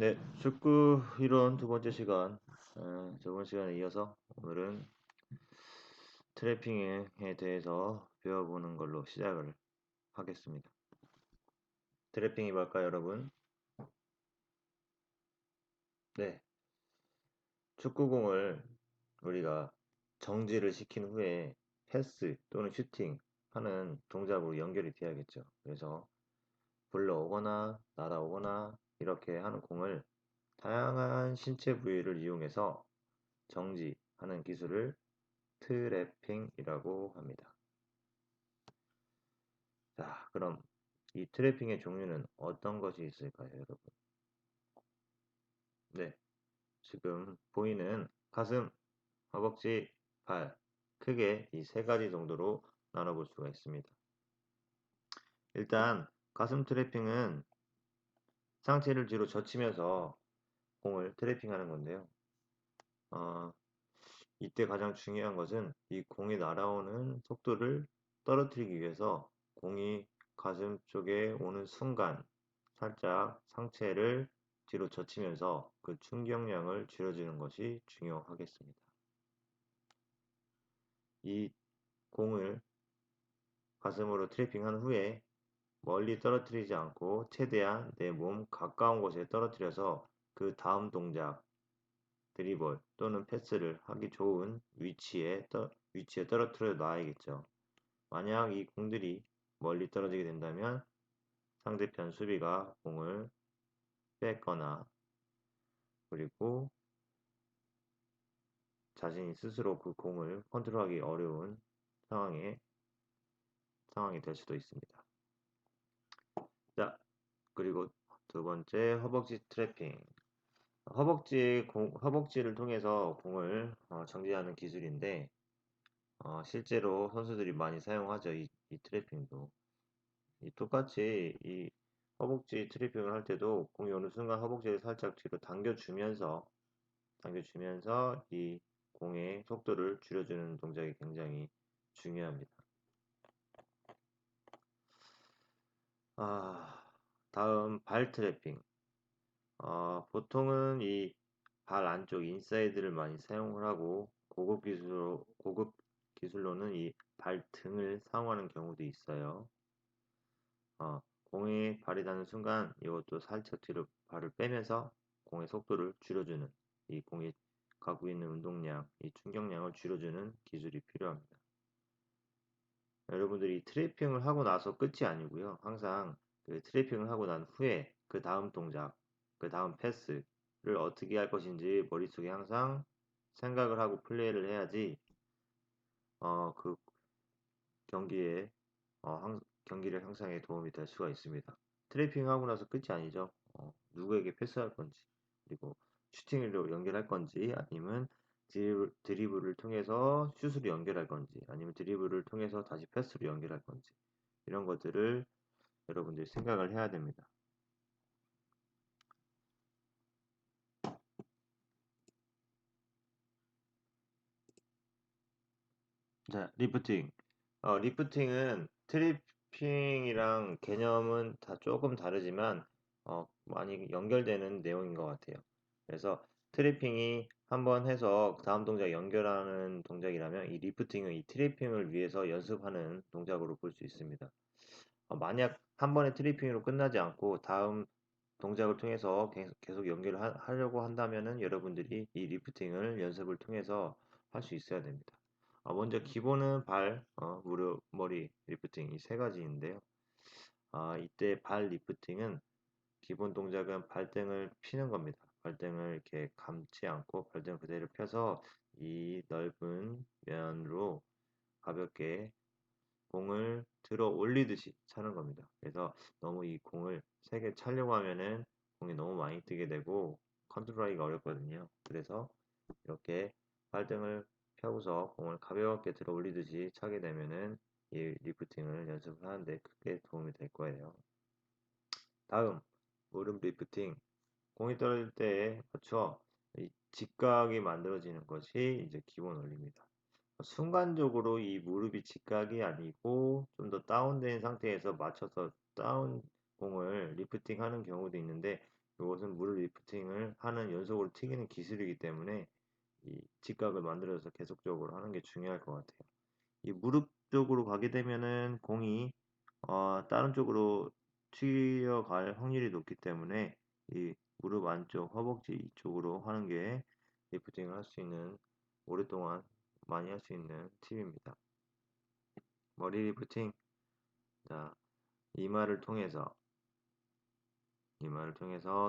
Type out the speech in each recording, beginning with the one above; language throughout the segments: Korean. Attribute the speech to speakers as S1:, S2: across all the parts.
S1: 네, 축구 이론 두 번째 시간. 저번 시간에 이어서 오늘은 트래핑에 대해서 배워보는 걸로 시작을 하겠습니다. 트래핑이 뭘까요, 여러분? 네, 축구공을 우리가 정지를 시킨 후에 패스 또는 슈팅 하는 동작으로 연결이 돼야겠죠. 그래서 불러오거나 날아오거나 이렇게 하는 공을 다양한 신체 부위를 이용해서 정지하는 기술을 트래핑이라고 합니다. 자, 그럼 이 트래핑의 종류는 어떤 것이 있을까요, 여러분? 네, 지금 보이는 가슴, 허벅지, 발, 크게 이 세 가지 정도로 나눠볼 수가 있습니다. 일단 가슴 트래핑은 상체를 뒤로 젖히면서 공을 트래핑하는 건데요. 어, 이때 가장 중요한 것은 이 공이 날아오는 속도를 떨어뜨리기 위해서 공이 가슴 쪽에 오는 순간 살짝 상체를 뒤로 젖히면서 그 충격량을 줄여주는 것이 중요하겠습니다. 이 공을 가슴으로 트래핑한 후에 멀리 떨어뜨리지 않고 최대한 내 몸 가까운 곳에 떨어뜨려서 그 다음 동작, 드리블 또는 패스를 하기 좋은 위치에 떨어뜨려 놔야겠죠. 만약 이 공들이 멀리 떨어지게 된다면 상대편 수비가 공을 뺏거나 그리고 자신이 스스로 그 공을 컨트롤하기 어려운 상황이 될 수도 있습니다. 자, 그리고 두 번째 허벅지 트래핑. 허벅지를 통해서 공을 정지하는 기술인데 실제로 선수들이 많이 사용하죠. 이 트래핑도. 똑같이 이 허벅지 트래핑을 할 때도 공이 어느 순간 허벅지를 살짝 뒤로 당겨주면서 이 공의 속도를 줄여주는 동작이 굉장히 중요합니다. 아, 다음 발 트래핑. 보통은 이 발 안쪽 인사이드를 많이 사용을 하고 고급 기술로는 이 발등을 사용하는 경우도 있어요. 공이 발이 닿는 순간 이것도 살짝 뒤로 발을 빼면서 공의 속도를 줄여주는 이 공이 갖고 있는 운동량, 이 충격량을 줄여주는 기술이 필요합니다. 여러분들이 트래핑을 하고 나서 끝이 아니고요. 항상 그 트래핑을 하고 난 후에 그 다음 동작, 그 다음 패스를 어떻게 할 것인지 머릿속에 항상 생각을 하고 플레이를 해야지 그 경기에 경기력 향상에 도움이 될 수가 있습니다. 트래핑 하고 나서 끝이 아니죠. 누구에게 패스할 건지, 그리고 슈팅으로 연결할 건지, 아니면 드리블을 통해서 슛으로 연결할 건지, 아니면 드리블을 통해서 다시 패스로 연결할 건지, 이런 것들을 여러분들이 생각을 해야 됩니다. 자, 리프팅. 리프팅은 트리핑이랑 개념은 다 조금 다르지만 많이 연결되는 내용인 것 같아요. 그래서 트리핑이 한번 해서 다음 동작 연결하는 동작이라면 이 리프팅은 이 트리핑을 위해서 연습하는 동작으로 볼 수 있습니다. 만약 한 번의 트리핑으로 끝나지 않고 다음 동작을 통해서 계속 연결을 하려고 한다면은 여러분들이 이 리프팅을 연습을 통해서 할 수 있어야 됩니다. 먼저 기본은 발, 무릎, 머리 리프팅 이 세 가지인데요. 이때 발 리프팅은 기본 동작은 발등을 피는 겁니다. 발등을 이렇게 감지 않고 발등을 그대로 펴서 이 넓은 면으로 가볍게 공을 들어 올리듯이 차는 겁니다. 그래서 너무 이 공을 세게 차려고 하면은 공이 너무 많이 뜨게 되고 컨트롤하기가 어렵거든요. 그래서 이렇게 발등을 펴고서 공을 가볍게 들어 올리듯이 차게 되면은 이 리프팅을 연습을 하는데 크게 도움이 될 거예요. 다음 무릎 리프팅. 공이 떨어질 때에 맞춰 이 직각이 만들어지는 것이 이제 기본 원리입니다. 순간적으로 이 무릎이 직각이 아니고 좀 더 다운된 상태에서 맞춰서 다운 공을 리프팅 하는 경우도 있는데 이것은 무릎 리프팅을 하는 연속으로 튀기는 기술이기 때문에 이 직각을 만들어서 계속적으로 하는 게 중요할 것 같아요. 이 무릎 쪽으로 가게 되면은 공이 다른 쪽으로 튀어갈 확률이 높기 때문에 이 무릎 안쪽, 허벅지 이쪽으로 하는 게 리프팅을 할 수 있는 오랫동안 많이 할 수 있는 팁입니다. 머리 리프팅, 자, 이마를 통해서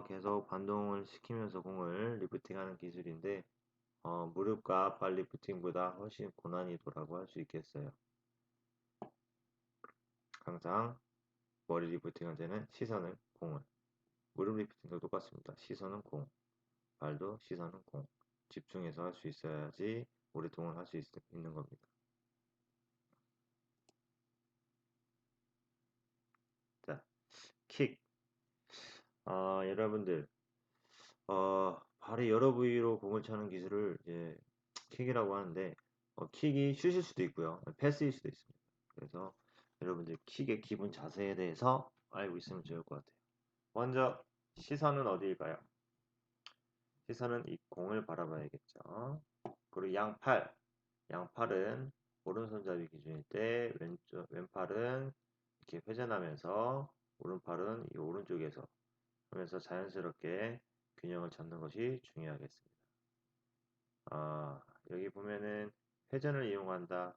S1: 계속 반동을 시키면서 공을 리프팅하는 기술인데 무릎과 발 리프팅보다 훨씬 고난이도라고 할 수 있겠어요. 항상 머리 리프팅할 때는 시선은 공을, 무릎 리프팅도 똑같습니다. 시선은 공, 발도 시선은 공. 집중해서 할 수 있어야지 오랫동안 할 수 있는 겁니다. 자, 킥. 여러분들, 발의 여러 부위로 공을 차는 기술을 이제 킥이라고 하는데, 킥이 슛일 수도 있고요. 패스일 수도 있습니다. 그래서 여러분들 킥의 기본 자세에 대해서 알고 있으면 좋을 것 같아요. 먼저 시선은 어디일까요? 시선은 이 공을 바라봐야겠죠. 그리고 양팔은 오른손잡이 기준일 때 왼팔은 이렇게 회전하면서 오른팔은 이 오른쪽에서 하면서 자연스럽게 균형을 잡는 것이 중요하겠습니다. 여기 보면은 회전을 이용한다,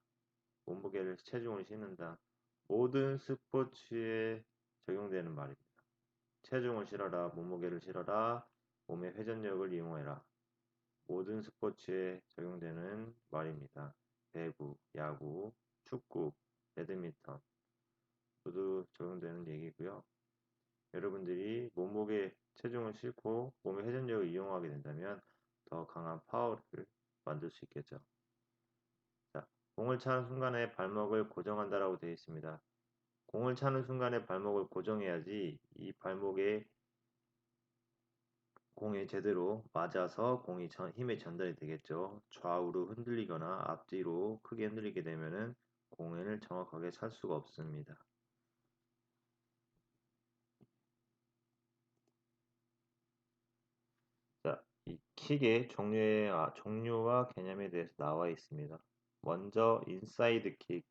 S1: 몸무게를 체중을 싣는다. 모든 스포츠에 적용되는 말입니다. 체중을 실어라, 몸무게를 실어라, 몸의 회전력을 이용해라. 모든 스포츠에 적용되는 말입니다. 배구, 야구, 축구, 배드민턴 모두 적용되는 얘기고요. 여러분들이 몸무게 체중을 싣고 몸의 회전력을 이용하게 된다면 더 강한 파워를 만들 수 있겠죠. 자, 공을 차는 순간에 발목을 고정한다라고 되어 있습니다. 공을 차는 순간에 발목을 고정해야지 이 발목에 공에 제대로 맞아서 공이 힘의 전달이 되겠죠. 좌우로 흔들리거나 앞뒤로 크게 흔들리게 되면은 공을 정확하게 찰 수가 없습니다. 자, 이 킥의 종류와 개념에 대해서 나와 있습니다. 먼저 인사이드 킥,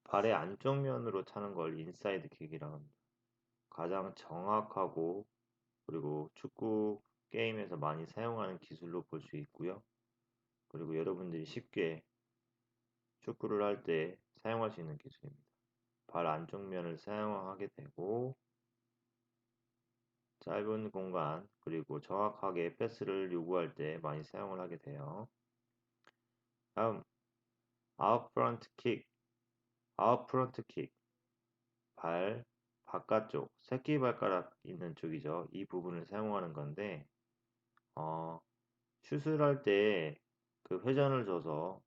S1: 발의 안쪽 면으로 차는 걸 인사이드 킥이라고 합니다. 가장 정확하고 그리고 축구 게임에서 많이 사용하는 기술로 볼 수 있고요. 그리고 여러분들이 쉽게 축구를 할 때 사용할 수 있는 기술입니다. 발 안쪽 면을 사용하게 되고 짧은 공간 그리고 정확하게 패스를 요구할 때 많이 사용을 하게 돼요. 다음 아웃프런트 킥, 아웃프런트 킥, 발 바깥쪽 새끼발가락 있는 쪽이죠. 이 부분을 사용하는 건데 슛을 할 때 그 회전을 줘서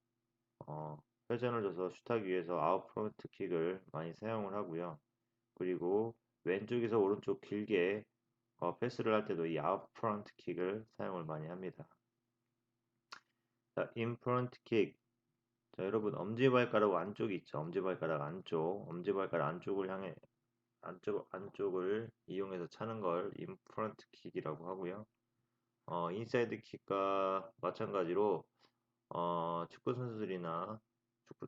S1: 슛하기 위해서 아웃프런트 킥을 많이 사용을 하고요. 그리고 왼쪽에서 오른쪽 길게 패스를 할 때도 이 아웃프런트 킥을 사용을 많이 합니다. 자, 인프런트 킥. 자, 여러분 엄지발가락 안쪽이 있죠. 엄지발가락 안쪽을 향해 안쪽을 이용해서 차는 걸 인프런트 킥이라고 하고요. 인사이드 킥과 마찬가지로 축구 선수들이나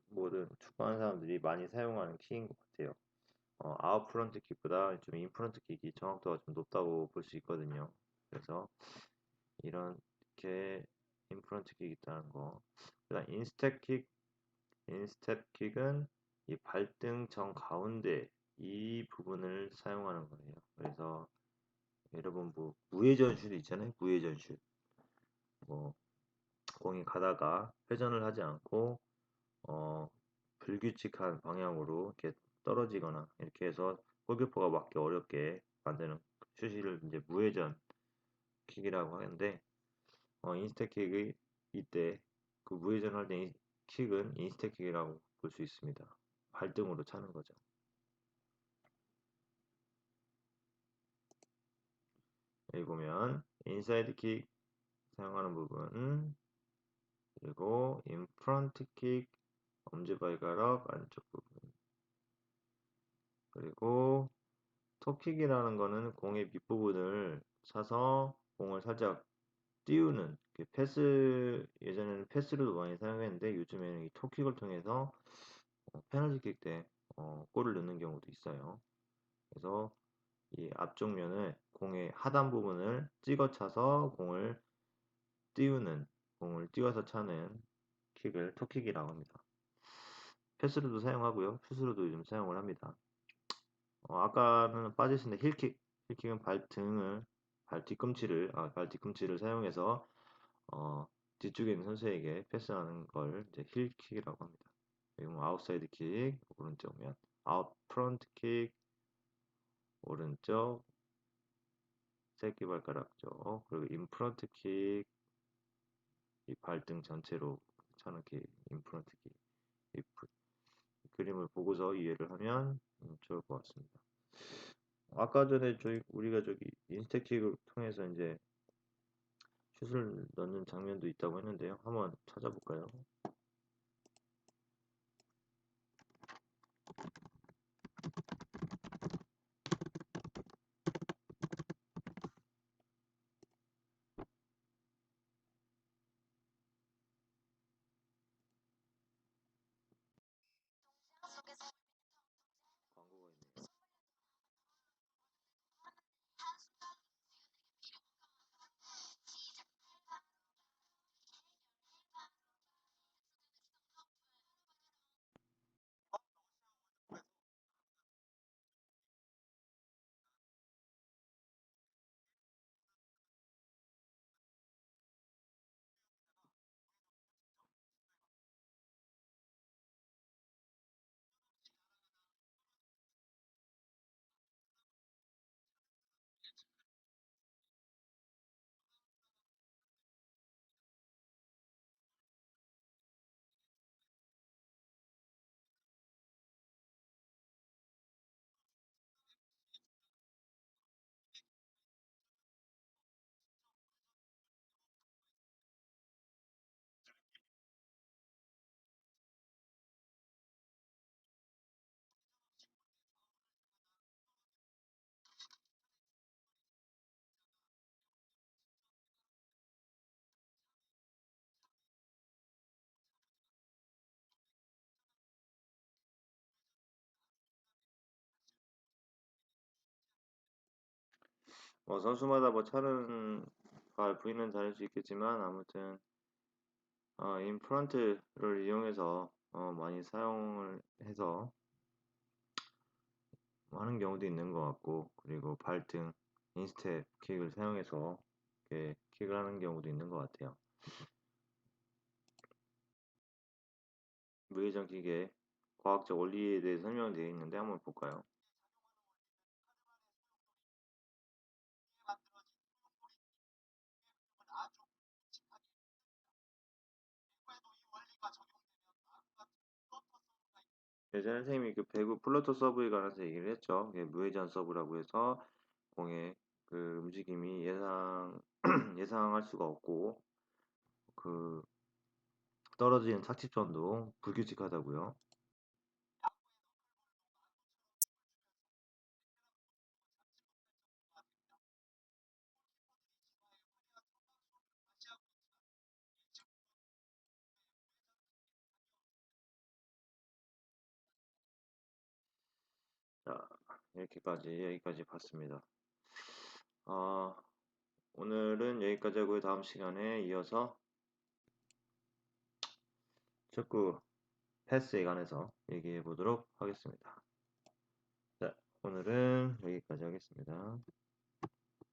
S1: 모든 축구하는 사람들이 많이 사용하는 킥인 것 같아요. 아웃프런트 킥보다 좀 인프런트 킥이 정확도가 좀 높다고 볼 수 있거든요. 그래서 이렇게 인프런트 킥이 있다는 거. 그다음 인스텝 킥은 이 발등 정 가운데 이 부분을 사용하는 거예요. 그래서 여러분 뭐 무회전 슛 있잖아요. 무회전 슛. 뭐 공이 가다가 회전을 하지 않고 불규칙한 방향으로 이렇게 떨어지거나 이렇게 해서 골키퍼가 맞기 어렵게 만드는 슛을 이제 무회전 킥이라고 하는데 인스타 킥이 이때 그 무회전할 때 킥은 인스타 킥이라고 볼 수 있습니다. 발등으로 차는 거죠. 여기 보면 인사이드 킥 사용하는 부분 그리고 인프런트 킥 엄지발가락 안쪽 부분 그리고 톱킥이라는 거는 공의 밑부분을 차서 공을 살짝 띄우는 패스, 예전에는 패스로도 많이 사용했는데 요즘에는 이 톱킥을 통해서 페널티킥 때 골을 넣는 경우도 있어요. 그래서 이 앞쪽 면을 공의 하단 부분을 찍어 차서 공을 띄우는, 공을 띄워서 차는 킥을 톱킥이라고 합니다. 패스로도 사용하고요. 슛으로도 요즘 사용을 합니다. 아까는 빠졌는데 힐킥. 힐킥은 발 뒤꿈치를, 발 뒤꿈치를 사용해서 뒤쪽에 있는 선수에게 패스하는 걸 이제 힐킥이라고 합니다. 그리고 아웃사이드 킥, 오른쪽 면, 아웃 프론트 킥, 오른쪽, 새끼발가락 쪽, 그리고 인프런트 킥, 이 발등 전체로 차는 킥, 인프런트 킥. 이 그림을 보고서 이해를 하면 좋을 것 같습니다. 아까 전에 우리가 인스타킥을 통해서 이제 슛을 넣는 장면도 있다고 했는데요. 한번 찾아볼까요? 광고가 있네요. 선수마다 뭐 차는 부위는 다를 수 있겠지만 아무튼 인프런트를 이용해서 많이 사용을 해서 하는 경우도 있는 것 같고, 그리고 발등 인스텝 킥을 사용해서 이렇게 킥을 하는 경우도 있는 것 같아요. 무회전 킥의 과학적 원리에 대해 설명되어 있는데 한번 볼까요? 예전에 선생님이 그 배구 플로터 서브에 관해서 얘기를 했죠. 무회전 서브라고 해서 공의 그 움직임이 예상할 수가 없고, 그 떨어지는 착지점도 불규칙하다고요. 자, 여기까지 봤습니다. 어, 오늘은 여기까지 하고요. 다음 시간에 이어서 축구 패스에 관해서 얘기해 보도록 하겠습니다. 자, 오늘은 여기까지 하겠습니다.